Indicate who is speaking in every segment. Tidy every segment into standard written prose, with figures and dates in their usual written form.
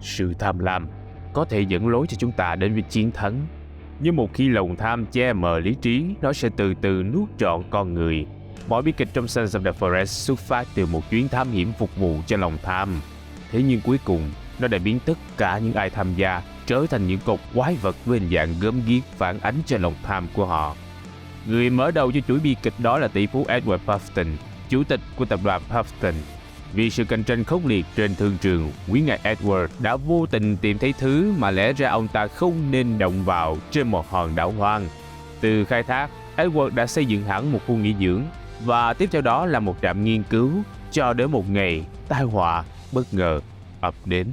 Speaker 1: Sự tham lam có thể dẫn lối cho chúng ta đến với chiến thắng. Nhưng một khi lòng tham che mờ lý trí, nó sẽ từ từ nuốt trọn con người. Mọi bi kịch trong Sons of the Forest xuất phát từ một chuyến thám hiểm phục vụ cho lòng tham. Thế nhưng cuối cùng, nó đã biến tất cả những ai tham gia trở thành những cột quái vật với hình dạng gớm ghiếc phản ánh cho lòng tham của họ. Người mở đầu cho chuỗi bi kịch đó là tỷ phú Edward Puffton, chủ tịch của tập đoàn Puffton. Vì sự cạnh tranh khốc liệt trên thương trường, quý ngài Edward đã vô tình tìm thấy thứ mà lẽ ra ông ta không nên động vào trên một hòn đảo hoang. Từ khai thác, Edward đã xây dựng hẳn một khu nghỉ dưỡng và tiếp theo đó là một trạm nghiên cứu, cho đến một ngày tai họa bất ngờ ập đến.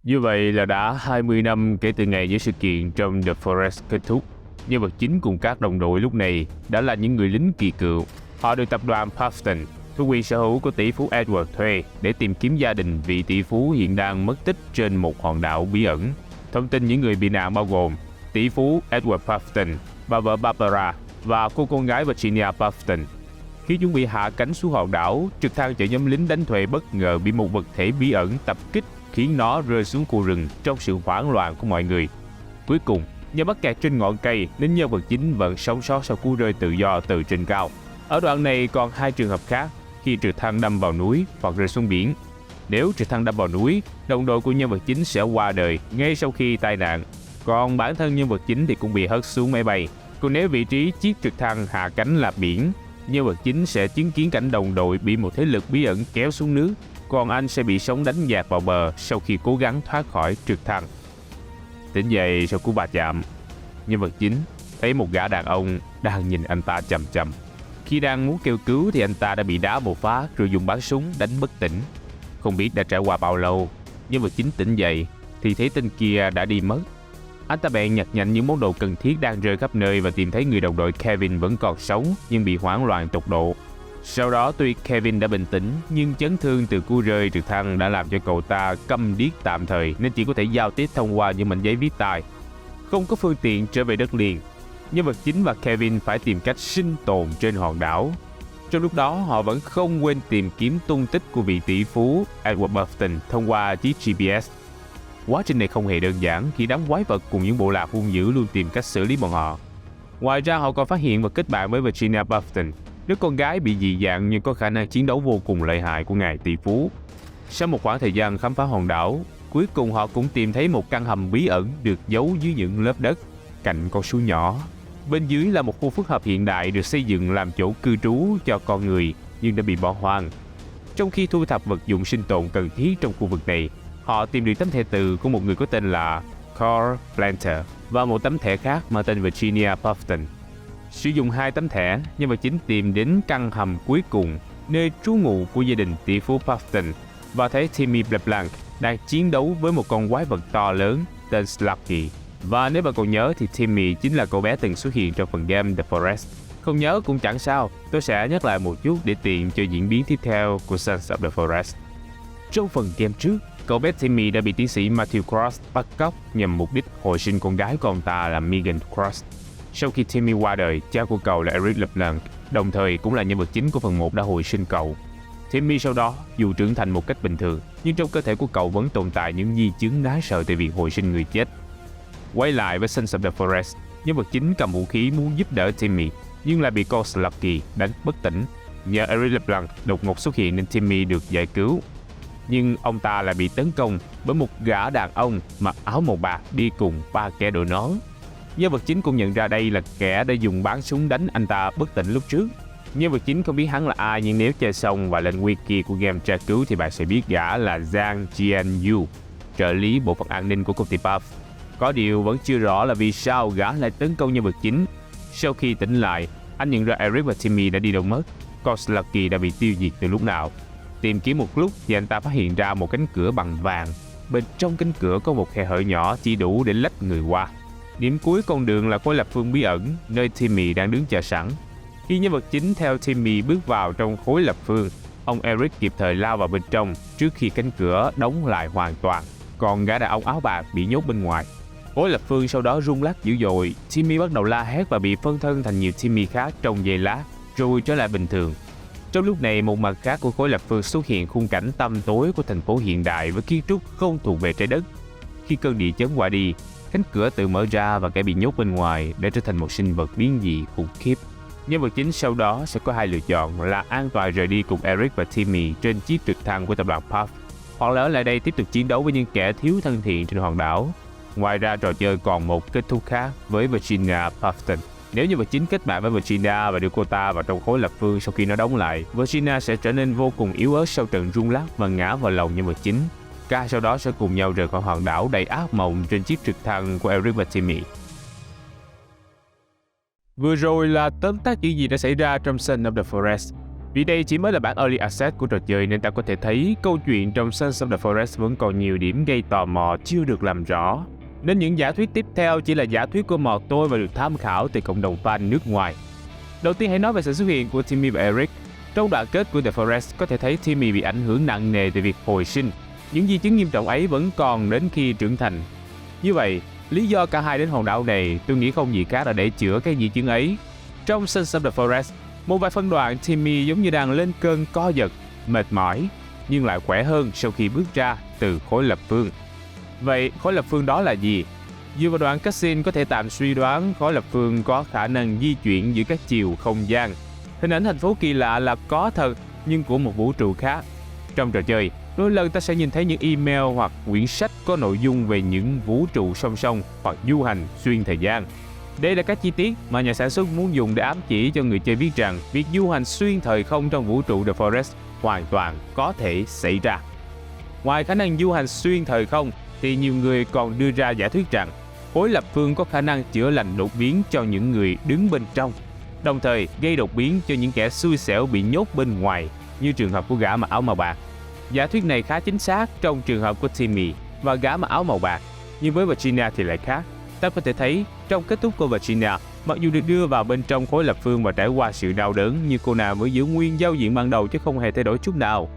Speaker 1: Như vậy là đã 20 năm kể từ ngày những sự kiện trong The Forest kết thúc. Nhân vật chính cùng các đồng đội lúc này đã là những người lính kỳ cựu. Họ được tập đoàn Puffton, thuộc quyền sở hữu của tỷ phú Edward thuê để tìm kiếm gia đình vị tỷ phú hiện đang mất tích trên một hòn đảo bí ẩn. Thông tin những người bị nạn bao gồm tỷ phú Edward Puffton, bà vợ Barbara và cô con gái Virginia Puffton. Khi chuẩn bị hạ cánh xuống hòn đảo, trực thăng chở nhóm lính đánh thuê bất ngờ bị một vật thể bí ẩn tập kích, khiến nó rơi xuống khu rừng trong sự hoảng loạn của mọi người. Cuối cùng, nhờ mắc kẹt trên ngọn cây nên nhân vật chính vẫn sống sót sau cú rơi tự do từ trên cao. Ở đoạn này còn hai trường hợp khác khi trực thăng đâm vào núi hoặc rơi xuống biển. Nếu trực thăng đâm vào núi, đồng đội của nhân vật chính sẽ qua đời ngay sau khi tai nạn. Còn bản thân nhân vật chính thì cũng bị hất xuống máy bay. Còn nếu vị trí chiếc trực thăng hạ cánh là biển, nhân vật chính sẽ chứng kiến cảnh đồng đội bị một thế lực bí ẩn kéo xuống nước, còn anh sẽ bị sóng đánh dạt vào bờ sau khi cố gắng thoát khỏi trực thăng. Tỉnh dậy sau cú va chạm, nhân vật chính thấy một gã đàn ông đang nhìn anh ta chằm chằm. Khi đang muốn kêu cứu thì anh ta đã bị đá một phát rồi dùng bắn súng đánh bất tỉnh. Không biết đã trải qua bao lâu, nhân vật chính tỉnh dậy thì thấy tên kia đã đi mất. Anh ta bèn nhặt nhạnh những món đồ cần thiết đang rơi khắp nơi và tìm thấy người đồng đội Kevin vẫn còn sống nhưng bị hoảng loạn tột độ. Sau đó tuy Kevin đã bình tĩnh nhưng chấn thương từ cú rơi trực thăng đã làm cho cậu ta câm điếc tạm thời nên chỉ có thể giao tiếp thông qua những mảnh giấy viết tay. Không có phương tiện trở về đất liền, nhân vật chính và Kevin phải tìm cách sinh tồn trên hòn đảo. Trong lúc đó họ vẫn không quên tìm kiếm tung tích của vị tỷ phú Edward Puffton thông qua chiếc GPS. Quá trình này không hề đơn giản khi đám quái vật cùng những bộ lạc hung dữ luôn tìm cách xử lý bọn họ. Ngoài ra họ còn phát hiện và kết bạn với Virginia Puffton, đứa con gái bị dị dạng nhưng có khả năng chiến đấu vô cùng lợi hại của ngài tỷ phú. Sau một khoảng thời gian khám phá hòn đảo, cuối cùng họ cũng tìm thấy một căn hầm bí ẩn được giấu dưới những lớp đất cạnh con suối nhỏ. Bên dưới là một khu phức hợp hiện đại được xây dựng làm chỗ cư trú cho con người nhưng đã bị bỏ hoang. Trong khi thu thập vật dụng sinh tồn cần thiết trong khu vực này, họ tìm được tấm thẻ từ của một người có tên là Carl Planter và một tấm thẻ khác mang tên Virginia Puffton. Sử dụng hai tấm thẻ, nhân vật chính tìm đến căn hầm cuối cùng, nơi trú ngụ của gia đình tỷ phú Puffton và thấy Timmy LeBlanc đang chiến đấu với một con quái vật to lớn tên Sluggy. Và nếu bạn còn nhớ thì Timmy chính là cậu bé từng xuất hiện trong phần game The Forest. Không nhớ cũng chẳng sao, tôi sẽ nhắc lại một chút để tiện cho diễn biến tiếp theo của Sons of the Forest. Trong phần game trước, cậu bé Timmy đã bị tiến sĩ Matthew Cross bắt cóc nhằm mục đích hồi sinh con gái của ông ta là Megan Cross. Sau khi Timmy qua đời, cha của cậu là Eric LeBlanc, đồng thời cũng là nhân vật chính của phần 1 đã hồi sinh cậu. Timmy sau đó, dù trưởng thành một cách bình thường, nhưng trong cơ thể của cậu vẫn tồn tại những di chứng đáng sợ từ việc hồi sinh người chết. Quay lại với Sons of the Forest, nhân vật chính cầm vũ khí muốn giúp đỡ Timmy, nhưng lại bị con Sluggy đánh bất tỉnh. Nhờ Eric LeBlanc đột ngột xuất hiện nên Timmy được giải cứu. Nhưng ông ta lại bị tấn công bởi một gã đàn ông mặc áo màu bạc đi cùng 3 kẻ đội nón. Nhân vật chính cũng nhận ra đây là kẻ đã dùng bắn súng đánh anh ta bất tỉnh lúc trước. Nhân vật chính không biết hắn là ai, nhưng nếu chơi xong và lên wiki của game tra cứu thì bạn sẽ biết gã là Zhang Jianyu, trợ lý bộ phận an ninh của công ty Puff. Có điều vẫn chưa rõ là vì sao gã lại tấn công nhân vật chính. Sau khi tỉnh lại, anh nhận ra Eric và Timmy đã đi đâu mất. Con Sluggy đã bị tiêu diệt từ lúc nào. Tìm kiếm một lúc thì anh ta phát hiện ra một cánh cửa bằng vàng. Bên trong cánh cửa có một khe hở nhỏ chỉ đủ để lách người qua. Điểm cuối con đường là khối lập phương bí ẩn, nơi Timmy đang đứng chờ sẵn. Khi nhân vật chính theo Timmy bước vào trong khối lập phương, ông Eric kịp thời lao vào bên trong trước khi cánh cửa đóng lại hoàn toàn. Còn gã đàn ông áo bạc bị nhốt bên ngoài. Khối lập phương sau đó rung lắc dữ dội. Timmy bắt đầu la hét và bị phân thân thành nhiều Timmy khác trong giây lát, rồi trở lại bình thường. Trong lúc này, một mặt khác của khối lập phương xuất hiện khung cảnh tăm tối của thành phố hiện đại với kiến trúc không thuộc về trái đất. Khi cơn địa chấn qua đi, cánh cửa tự mở ra và kẻ bị nhốt bên ngoài đã trở thành một sinh vật biến dị khủng khiếp. Nhân vật chính sau đó sẽ có hai lựa chọn là an toàn rời đi cùng Eric và Timmy trên chiếc trực thăng của tập đoàn Puff, hoặc là ở lại đây tiếp tục chiến đấu với những kẻ thiếu thân thiện trên hòn đảo. Ngoài ra, trò chơi còn một kết thúc khác với Virginia Puffton. Nếu như vật chính kết bạn với Virginia và đưa cô ta vào trong khối lập phương sau khi nó đóng lại, Virginia sẽ trở nên vô cùng yếu ớt sau trận rung lắc và ngã vào lòng nhân vật chính. Cả sau đó sẽ cùng nhau rời khỏi hòn đảo đầy ác mộng trên chiếc trực thăng của Eric và Timmy. Vừa rồi là tóm tắt những gì đã xảy ra trong Sons of the Forest. Vì đây chỉ mới là bản Early Access của trò chơi nên ta có thể thấy câu chuyện trong Sons of the Forest vẫn còn nhiều điểm gây tò mò chưa được làm rõ. Nên những giả thuyết tiếp theo chỉ là giả thuyết của mọt tôi và được tham khảo từ cộng đồng fan nước ngoài. Đầu tiên hãy nói về sự xuất hiện của Timmy và Eric. Trong đoạn kết của The Forest có thể thấy Timmy bị ảnh hưởng nặng nề từ việc hồi sinh. Những di chứng nghiêm trọng ấy vẫn còn đến khi trưởng thành. Như vậy, lý do cả hai đến hòn đảo này tôi nghĩ không gì khác là để chữa các di chứng ấy. Trong Sons of the Forest, một vài phân đoạn Timmy giống như đang lên cơn co giật, mệt mỏi, nhưng lại khỏe hơn sau khi bước ra từ khối lập phương. Vậy khối lập phương đó là gì? Dựa vào đoạn cutscene có thể tạm suy đoán khối lập phương có khả năng di chuyển giữa các chiều không gian. Hình ảnh thành phố kỳ lạ là có thật nhưng của một vũ trụ khác. Trong trò chơi, đôi lần ta sẽ nhìn thấy những email hoặc quyển sách có nội dung về những vũ trụ song song hoặc du hành xuyên thời gian. Đây là các chi tiết mà nhà sản xuất muốn dùng để ám chỉ cho người chơi biết rằng việc du hành xuyên thời không trong vũ trụ The Forest hoàn toàn có thể xảy ra. Ngoài khả năng du hành xuyên thời không, thì nhiều người còn đưa ra giả thuyết rằng khối lập phương có khả năng chữa lành đột biến cho những người đứng bên trong, đồng thời gây đột biến cho những kẻ xui xẻo bị nhốt bên ngoài, như trường hợp của gã mặc áo màu bạc. Giả thuyết này khá chính xác trong trường hợp của Timmy và gã mặc áo màu bạc, nhưng với Virginia thì lại khác. Ta có thể thấy trong kết thúc của Virginia, mặc dù được đưa vào bên trong khối lập phương và trải qua sự đau đớn, nhưng cô nàng vẫn giữ nguyên giao diện ban đầu chứ không hề thay đổi chút nào.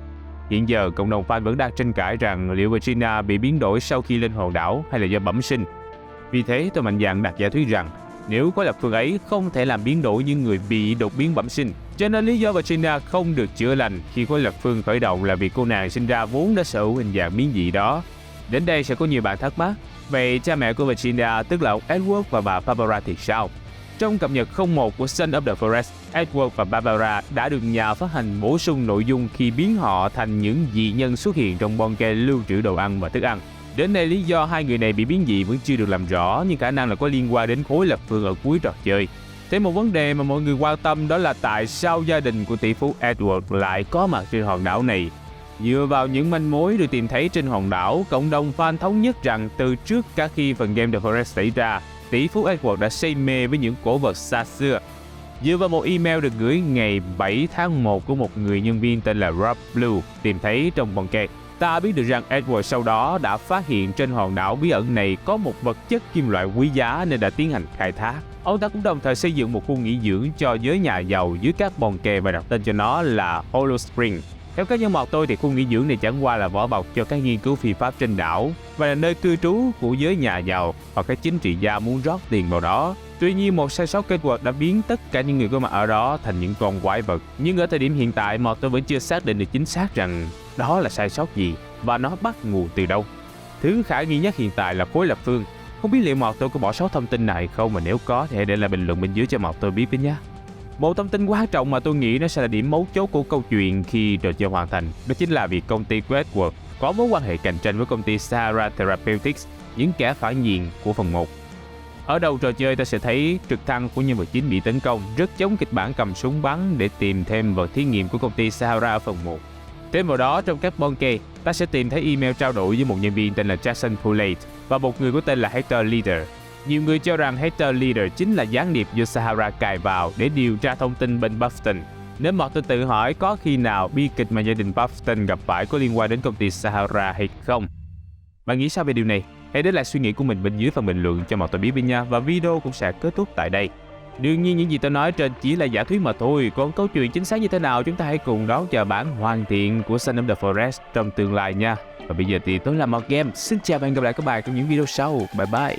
Speaker 1: Hiện giờ, cộng đồng fan vẫn đang tranh cãi rằng liệu Virginia bị biến đổi sau khi lên hòn đảo hay là do bẩm sinh. Vì thế, tôi mạnh dạn đặt giả thuyết rằng nếu khối lập phương ấy không thể làm biến đổi những người bị đột biến bẩm sinh, cho nên lý do Virginia không được chữa lành khi khối lập phương khởi động là vì cô nàng sinh ra vốn đã sở hữu hình dạng biến dị đó. Đến đây sẽ có nhiều bạn thắc mắc, vậy cha mẹ của Virginia tức là ông Edward và bà Barbara thì sao? Trong cập nhật 01 của Sons of the Forest, Edward và Barbara đã được nhà phát hành bổ sung nội dung khi biến họ thành những dị nhân xuất hiện trong bon ke lưu trữ đồ ăn và thức ăn. Đến nay, lý do hai người này bị biến dị vẫn chưa được làm rõ, nhưng khả năng là có liên quan đến khối lập phương ở cuối trò chơi. Thêm một vấn đề mà mọi người quan tâm đó là tại sao gia đình của tỷ phú Edward lại có mặt trên hòn đảo này. Dựa vào những manh mối được tìm thấy trên hòn đảo, cộng đồng fan thống nhất rằng từ trước cả khi phần game The Forest xảy ra, tỷ phú Edward đã say mê với những cổ vật xa xưa. Dựa vào một email được gửi ngày 7 tháng 1 của một người nhân viên tên là Rob Blue tìm thấy trong bon ke, ta biết được rằng Edward sau đó đã phát hiện trên hòn đảo bí ẩn này có một vật chất kim loại quý giá nên đã tiến hành khai thác. Ông ta cũng đồng thời xây dựng một khu nghỉ dưỡng cho giới nhà giàu dưới các bon ke và đặt tên cho nó là Hollow Spring. Theo các nhân mọt tôi thì khu nghỉ dưỡng này chẳng qua là vỏ bọc cho các nghiên cứu phi pháp trên đảo và là nơi cư trú của giới nhà giàu hoặc các chính trị gia muốn rót tiền vào đó. Tuy nhiên, một sai sót kết quả đã biến tất cả những người có mặt ở đó thành những con quái vật. Nhưng ở thời điểm hiện tại, mọt tôi vẫn chưa xác định được chính xác rằng đó là sai sót gì và nó bắt nguồn từ đâu. Thứ khả nghi nhất hiện tại là khối lập phương. Không biết liệu mọt tôi có bỏ sót thông tin này không, mà nếu có thì hãy để lại bình luận bên dưới cho mọt tôi biết với nhé. Một thông tin quan trọng mà tôi nghĩ nó sẽ là điểm mấu chốt của câu chuyện khi trò chơi hoàn thành, đó chính là việc công ty Edward có mối quan hệ cạnh tranh với công ty Sahara Therapeutics, những kẻ phản diện của phần 1. Ở đầu trò chơi ta sẽ thấy trực thăng của nhân vật chính bị tấn công, rất giống kịch bản cầm súng bắn để tìm thêm vật thí nghiệm của công ty Sahara ở phần 1. Thêm vào đó, trong các bon ke, ta sẽ tìm thấy email trao đổi với một nhân viên tên là Jackson Poulet và một người có tên là Hector Leader. Nhiều người cho rằng Hector Leader chính là gián điệp do Sahara cài vào để điều tra thông tin bên Puffton. Nếu mà tôi tự hỏi có khi nào bi kịch mà gia đình Puffton gặp phải có liên quan đến công ty Sahara hay không? Bạn nghĩ sao về điều này? Hãy để lại suy nghĩ của mình bên dưới phần bình luận cho mọi tôi biết với nha, và video cũng sẽ kết thúc tại đây. Đương nhiên những gì tôi nói trên chỉ là giả thuyết mà thôi, còn câu chuyện chính xác như thế nào chúng ta hãy cùng đón chờ bản hoàn thiện của Sons of the Forest trong tương lai nha. Và bây giờ thì tôi là Mọt Game, xin chào và hẹn gặp lại các bạn trong những video sau. Bye bye.